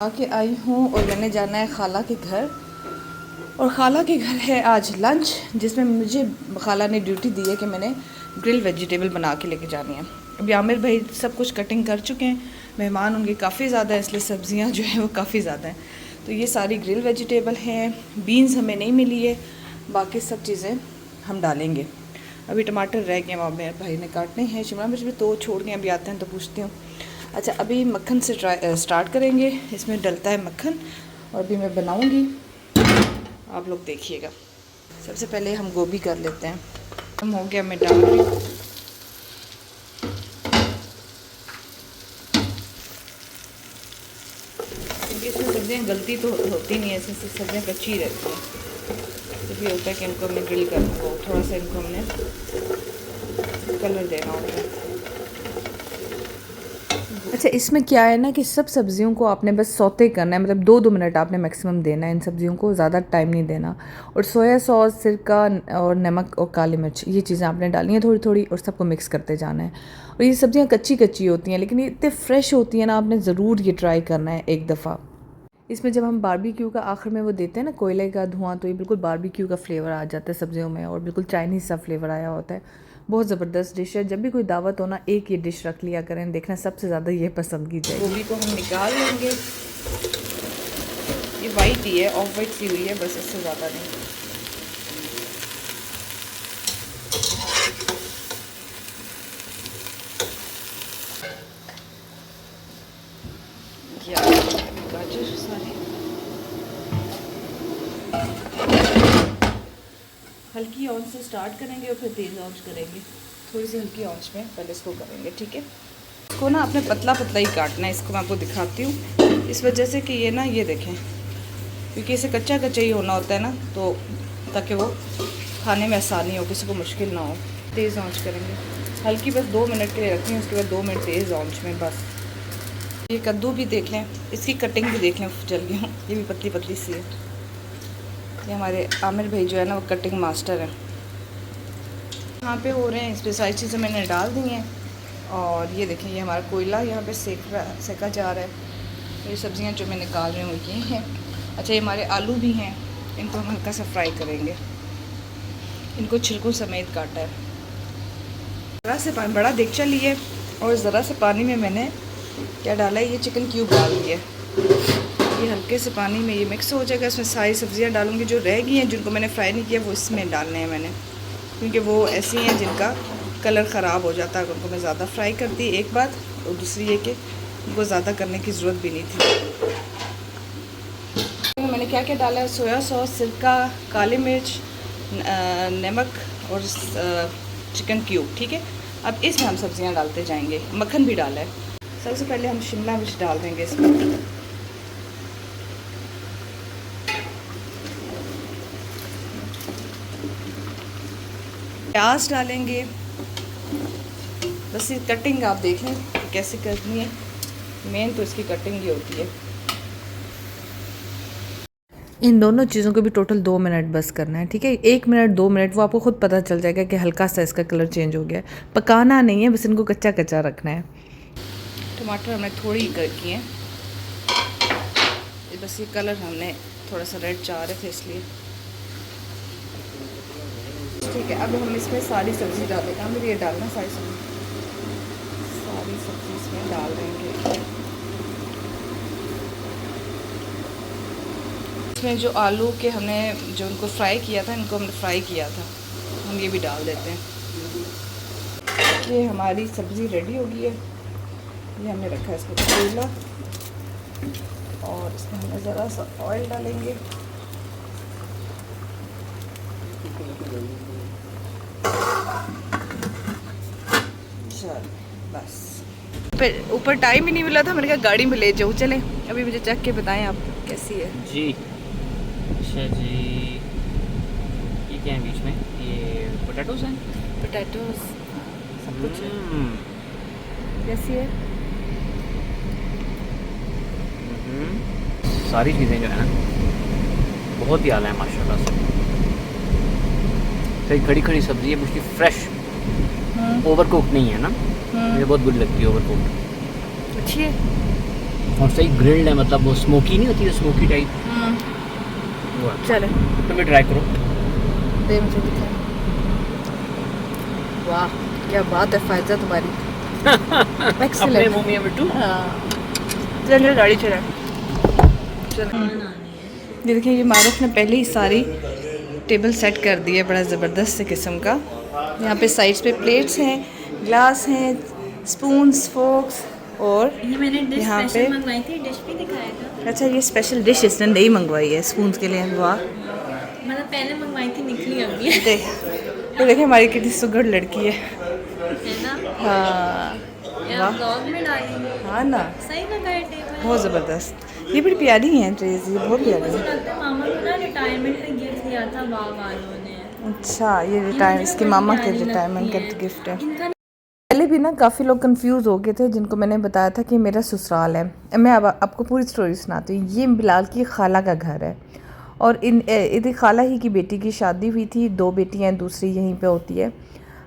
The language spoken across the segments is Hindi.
आके आई हूँ और मैंने जाना है खाला के घर। और खाला के घर है आज लंच, जिसमें मुझे खाला ने ड्यूटी दी है कि मैंने ग्रिल वेजिटेबल बना के लेके जानी है। अभी आमिर भाई सब कुछ कटिंग कर चुके हैं। मेहमान उनके काफ़ी ज़्यादा है, इसलिए सब्जियां जो है वो काफ़ी ज़्यादा हैं। तो ये सारी ग्रिल वेजिटेबल हैं। बीन्स हमें नहीं मिली है, बाकी सब चीज़ें हम डालेंगे। अभी टमाटर रह गए, आमिर भाई ने काटने हैं। शिमला मिर्च भी तो छोड़ गए, अभी आते हैं तो पूछती हूँ। अच्छा, अभी मक्खन से स्टार्ट करेंगे। इसमें डलता है मक्खन और अभी मैं बनाऊंगी, आप लोग देखिएगा। सबसे पहले हम गोभी कर लेते हैं। हम हो गया, मैं डाल रही हूँ। क्योंकि इसमें सब्जियाँ गलती तो होती नहीं है, इसमें से सब्जियाँ कच्ची रहती हैं। तो ये होता है कि इनको हमने ग्रिल करना हो, थोड़ा सा इनको हमने कलर देना होता है। अच्छा, इसमें क्या है ना कि सब सब्जियों को आपने बस सौते करना है, मतलब 2 मिनट आपने मैक्सिमम देना है इन सब्जियों को, ज़्यादा टाइम नहीं देना। और सोया सॉस, सिरका और नमक और काली मिर्च, ये चीज़ें आपने डालनी है थोड़ी थोड़ी, और सबको मिक्स करते जाना है। और ये सब्जियां कच्ची कच्ची होती हैं, लेकिन ये इतने फ्रेश होती हैं ना, आपने ज़रूर ये ट्राई करना है एक दफ़ा। इसमें जब हम बारबेक्यू का आखिर में वो देते हैं ना, कोयले का धुआं, तो ये बिल्कुल बारबेक्यू का फ्लेवर आ जाता है सब्जियों में, और बिल्कुल चाइनीज़ सा फ्लेवर आया होता है। बहुत ज़बरदस्त डिश है। जब भी कोई दावत हो ना, एक ये डिश रख लिया करें, देखना सबसे ज़्यादा ये पसंद की जाएगी। गोभी को हम निकाल लेंगे। ये वाइट ही है, ऑफ वाइट सी हुई है बस, इससे ज़्यादा नहीं। गाजर सारे हल्की आंच से स्टार्ट करेंगे और फिर तेज़ आंच करेंगे। थोड़ी सी हल्की आंच में पहले इसको करेंगे, ठीक है। इसको ना आपने पतला पतला ही काटना है। इसको मैं आपको दिखाती हूँ, इस वजह से कि ये ना, ये देखें, क्योंकि इसे कच्चा कच्चा ही होना होता है ना, तो ताकि वो खाने में आसानी हो, किसी को मुश्किल ना हो। तेज़ आंच करेंगे, हल्की बस 2 मिनट के लिए रखनी है, उसके बाद 2 मिनट तेज़ आंच में बस। ये कद्दू भी देख लें, इसकी कटिंग भी देख लें, जल गई हूँ, ये भी पतली पतली सी है। ये हमारे आमिर भाई जो है ना, वो कटिंग मास्टर हैं। यहाँ पे हो रहे हैं, इस पर सारी चीज़ें मैंने डाल दी हैं। और ये देखें, ये हमारा कोयला यहाँ पे सेका जा रहा है। ये सब्जियाँ जो मैं निकाल रही हूँ ये हैं। अच्छा, ये हमारे आलू भी हैं, इनको हम हल्का सा फ्राई करेंगे। इनको छिलकों समेत काटा है। ज़रा से पानी, बड़ा देगचा लिए, और ज़रा से पानी में मैंने क्या डाला है, ये चिकन क्यूब डाल दिए। ये हल्के से पानी में ये मिक्स हो जाएगा। इसमें सारी सब्जियां डालूंगी, जो रह गई हैं जिनको मैंने फ्राई नहीं किया, वो इसमें डालने हैं मैंने, क्योंकि वो ऐसी हैं जिनका कलर ख़राब हो जाता है अगर उनको मैं ज़्यादा फ्राई करती। एक बात, और दूसरी ये कि उनको ज़्यादा करने की ज़रूरत भी नहीं थी। मैंने क्या क्या डाला है, सोया सॉस, सिरका, काली मिर्च, नमक और चिकन क्यूब, ठीक है। अब इसमें हम सब्जियां डालते जाएंगे। मक्खन भी डाला है। सबसे पहले हम शिमला मिर्च डाल देंगे इसमें। प्याज डालेंगे। बस ये कटिंग आप देख लें कैसे करनी है, मेन तो इसकी कटिंग ही होती है। इन दोनों चीज़ों को भी टोटल 2 मिनट बस करना है, ठीक है। 1 मिनट 2 मिनट वो आपको खुद पता चल जाएगा कि हल्का सा इसका कलर चेंज हो गया है। पकाना नहीं है, बस इनको कच्चा कच्चा रखना है। टमाटर हमने थोड़ी ही किए हैं, बस ये कलर हमने थोड़ा सा रेड चाह रहे थे इसलिए, ठीक है। अब हम इसमें सारी सब्ज़ी डालेंगे। हमें ये डालना सारी सब्ज़ी इसमें डाल देंगे। इसमें जो आलू के हमने जो उनको फ्राई किया था, इनको हमने फ्राई किया था, हम ये भी डाल देते हैं। ये हमारी सब्ज़ी रेडी हो गई है। ये हमने रखा है इसमें कोयला, और इसमें हमने ज़रा सा ऑयल डालेंगे। चल बस, ऊपर टाइम ही नहीं मिला था, मैंने कहा गाड़ी में ले जाऊँ। चले, अभी मुझे चख के बताएं आप कैसी है जी। अच्छा जी, ये क्या है बीच में? ये पोटैटोज़ हैं। पोटैटोज सब कुछ है। कैसी है? सारी चीज़ें जो है ना, बहुत ही आला है माशाल्लाह से। कई खड़ी खड़ी सब्ज़ी है, मुझे फ्रेश, ओवर कुक नहीं है ना। मुझे बहुत बुरी लगती है ओवर कुक। अच्छी है। और सही ग्रिल्ड है, मतलब वो स्मोकी नहीं होती है, स्मोकी टाइप वो है। चले तुम भी ट्राई करो। दे मुझे दिखा। वाह क्या बात है फायदा तुम्हारी। अपने एक्सीलेंट। मुंह में बिट्टू। चल गाड़ी चला। चल ये देखिए, ये मारूफ ने पहले ही सारी टेबल सेट कर दी है बड़ा ज़बरदस्त से किस्म का। यहाँ पे साइड्स पे प्लेट्स हैं, ग्लास हैं, स्पून्स, फोक्स, और ये मैंने डिश यहाँ पे स्पेशल मंगवाई थी, डिश भी दिखाया था। अच्छा ये स्पेशल डिश इसने नहीं मंगवाई है स्पून्स के लिए। वाह मतलब पहले मंगवाई थी, निकली अभी देख, ये देखिए हमारी कितनी सुगढ़ लड़की है। है ना। हाँ ये वाह। आप ब्लॉग में डालेंगे। हाँ ना, सही लगा है टेबल। बहुत ज़बरदस्त। ये बड़ी प्यारी हैं ट्रेज, ये बहुत प्यारी मुझे है। लगता है मामा को ना रिटायरमेंट में गिफ्ट दिया था वाह वालों ने। अच्छा ये ये रिटायर मुझे इसकी बड़ी मामा के प्यारी रिटायरमेंट लगती का है। गिफ्ट है। इनका पहले भी ना काफ़ी लोग कंफ्यूज हो गए थे, जिनको मैंने बताया था कि मेरा ससुराल है। मैं अब आपको पूरी स्टोरी सुनाती हूँ। ये बिलाल की खाला का घर है, और इनकी खाला ही की बेटी की शादी हुई थी, 2 बेटियाँ हैं, दूसरी यहीं पे होती है।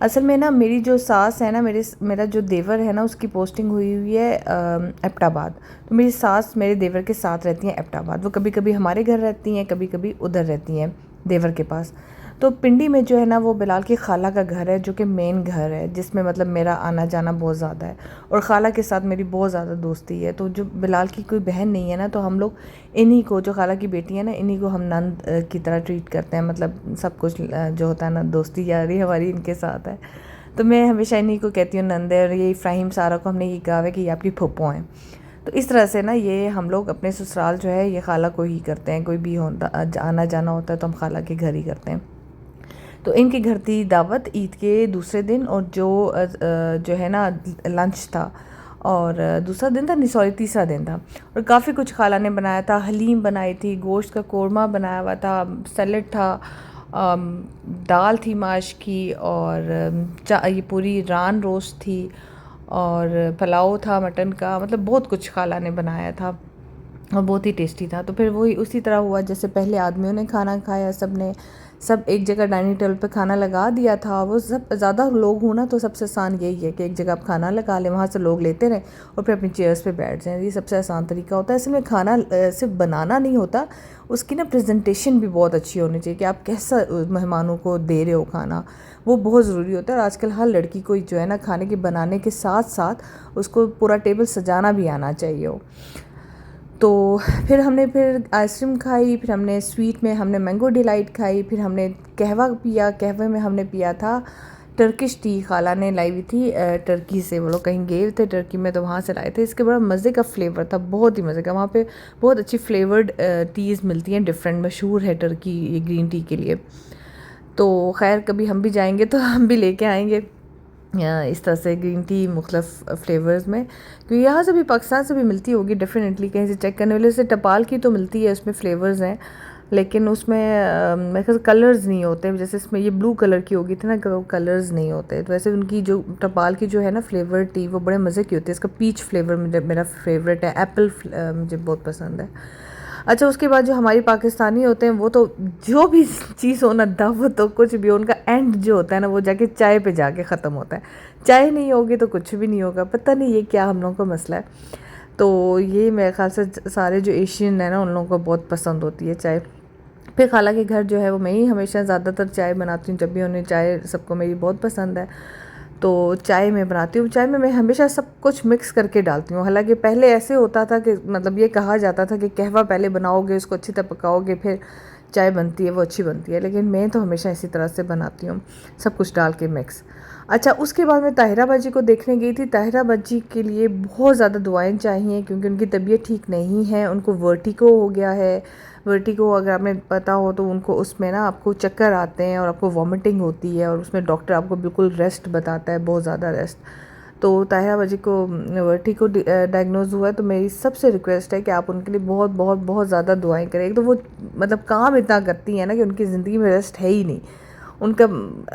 असल में ना मेरी जो सास है ना, मेरा जो देवर है ना, उसकी पोस्टिंग हुई है एबटाबाद। तो मेरी सास मेरे देवर के साथ रहती हैं एबटाबाद। वो कभी कभी हमारे घर रहती हैं, कभी कभी उधर रहती हैं देवर के पास। तो पिंडी में जो है ना, वो बिलाल की खाला का घर है, जो कि मेन घर है, जिसमें मतलब मेरा आना जाना बहुत ज़्यादा है, और खाला के साथ मेरी बहुत ज़्यादा दोस्ती है। तो जो बिलाल की कोई बहन नहीं है ना, तो हम लोग इन्हीं को, जो खाला की बेटी है ना, इन्हीं को हम नंद की तरह ट्रीट करते हैं। मतलब सब कुछ जो होता है ना, दोस्ती यारी हमारी इनके साथ है। तो मैं हमेशा इन्हीं को कहती हूँ नंद है। और ये इफ्राहिम सारा को हमने ये कहा है कि ये आपकी फूफो हैं। तो इस तरह से ना ये हम लोग अपने ससुराल जो है ये खाला को ही करते हैं। कोई भी होता आना जाना होता है तो हम खाला के घर ही करते हैं। तो इनके घर थी दावत ईद के दूसरे दिन, और जो है ना लंच था, और दूसरा दिन था नहीं, सॉरी तीसरा दिन था। और काफ़ी कुछ खाला ने बनाया था। हलीम बनाई थी, गोश्त का कोरमा बनाया हुआ था, सैलेड था, दाल थी माश की, और ये पूरी रान रोस्ट थी, और पुलाव था मटन का। मतलब बहुत कुछ खाला ने बनाया था, और बहुत ही टेस्टी था। तो फिर वही उसी तरह हुआ जैसे पहले आदमियों ने खाना खाया, सब एक जगह डाइनिंग टेबल पे खाना लगा दिया था। वो सब ज़्यादा लोग हो ना, तो सबसे आसान यही है कि एक जगह आप खाना लगा लें, वहाँ से लोग लेते रहें और फिर अपनी चेयर्स पे बैठ जाएं। ये सबसे आसान तरीका होता है। ऐसे में खाना सिर्फ बनाना नहीं होता, उसकी ना प्रेजेंटेशन भी बहुत अच्छी होनी चाहिए कि आप कैसा मेहमानों को दे रहे हो खाना, वो बहुत ज़रूरी होता है। और आजकल हर लड़की को जो है ना, खाने के बनाने के साथ साथ उसको पूरा टेबल सजाना भी आना चाहिए हो। तो फिर हमने आइसक्रीम खाई, फिर हमने स्वीट में हमने मैंगो डिलाइट खाई, फिर हमने कहवा पिया। कहवे में हमने पिया था टर्किश टी, खाला ने लाई हुई थी टर्की से। वो लोग कहीं गए थे टर्की में, तो वहाँ से लाए थे। इसके बड़ा मज़े का फ्लेवर था, बहुत ही मज़े का। वहाँ पे बहुत अच्छी फ्लेवर्ड टीज़ मिलती हैं, डिफरेंट, मशहूर है टर्की ये ग्रीन टी के लिए। तो खैर कभी हम भी जाएंगे तो हम भी लेके आएंगे इस तरह से ग्रीन टी मुख्तलिफ फ्लेवर्स में, क्योंकि यहाँ से भी पाकिस्तान से भी मिलती होगी डेफिनेटली, कहीं से चेक करने वाले से। टपाल की तो मिलती है, उसमें फ्लेवर्स हैं, लेकिन उसमें मेरे ख्याल कलर्स नहीं होते। जैसे इसमें ये ब्लू कलर की होगी थी ना, कलर्स नहीं होते। तो वैसे उनकी जो टपाल की जो है ना फ्लेवर टी, वो बड़े मज़े की होती है। इसका पीच फ्लेवर मेरा फेवरेट है, एप्पल मुझे बहुत पसंद है। अच्छा उसके बाद जो हमारी पाकिस्तानी होते हैं, वो तो जो भी चीज़ हो ना, दावत हो कुछ भी हो, उनका एंड जो होता है ना, वो जाके चाय पे जाके ख़त्म होता है। चाय नहीं होगी तो कुछ भी नहीं होगा। पता नहीं ये क्या हम लोगों का मसला है। तो ये मेरे ख्याल से सारे जो एशियन है ना, उन लोगों को बहुत पसंद होती है चाय। फिर खाला के घर जो है वो मैं ही हमेशा ज़्यादातर चाय बनाती हूँ। जब भी उन्हें चाय, सबको मेरी बहुत पसंद है, तो चाय में बनाती हूँ। चाय में मैं हमेशा सब कुछ मिक्स करके डालती हूँ। हालांकि पहले ऐसे होता था कि मतलब ये कहा जाता था कि कहवा पहले बनाओगे, उसको अच्छी तरह पकाओगे, फिर चाय बनती है, वो अच्छी बनती है। लेकिन मैं तो हमेशा इसी तरह से बनाती हूँ, सब कुछ डाल के मिक्स। अच्छा उसके बाद मैं ताहिरा बाजी को देखने गई थी। ताहिरा बाजी के लिए बहुत ज़्यादा दुआएं चाहिए, क्योंकि उनकी तबीयत ठीक नहीं है, उनको वर्टिगो हो गया है। वर्टिगो अगर आपने पता हो तो उनको उसमें ना आपको चक्कर आते हैं और आपको वॉमिटिंग होती है, और उसमें डॉक्टर आपको बिल्कुल रेस्ट बताता है, बहुत ज़्यादा रेस्ट। तो ताहिरा बाजी को वर्टिगो डायग्नोज हुआ है। तो मेरी सबसे रिक्वेस्ट है कि आप उनके लिए बहुत बहुत बहुत ज़्यादा दुआएं करें। एक तो वो मतलब काम इतना करती हैं ना कि उनकी ज़िंदगी में रेस्ट है ही नहीं। उनका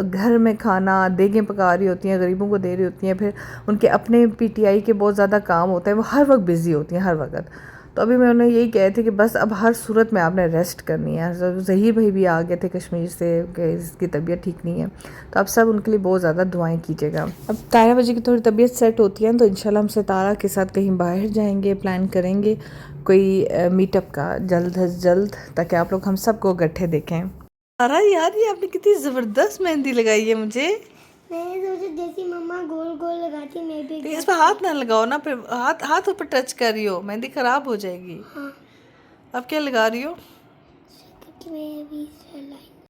घर में खाना देगें पका रही होती हैं, गरीबों को दे रही होती हैं, फिर उनके अपने पीटीआई के बहुत ज़्यादा काम होता है, वो हर वक्त बिज़ी होती हैं हर वक्त। तो अभी मैं उन्हें यही कहे थे कि बस अब हर सूरत में आपने रेस्ट करनी है। ज़हीर भाई भी आ गए थे कश्मीर से कि इसकी तबीयत ठीक नहीं है, तो आप सब उनके लिए बहुत ज़्यादा दुआएं कीजिएगा। अब तारा बजी की थोड़ी तबीयत सेट होती है तो इंशाल्लाह हम सितारा के साथ कहीं बाहर जाएंगे, प्लान करेंगे कोई मीटअप का जल्द अज जल्द, ताकि आप लोग हम सबको इकट्ठे देखें। तारा यार, ये आपने कितनी ज़बरदस्त मेहंदी लगाई है मुझे। मैंने सोचा जैसी मम्मा गोल गोल लगाती मैं भी। इस पर हाथ ना लगाओ ना, फिर हाथ ऊपर टच कर रही हो, मेहंदी ख़राब हो जाएगी। हाँ, अब क्या लगा रही हो? कि मैं अभी इस लाइन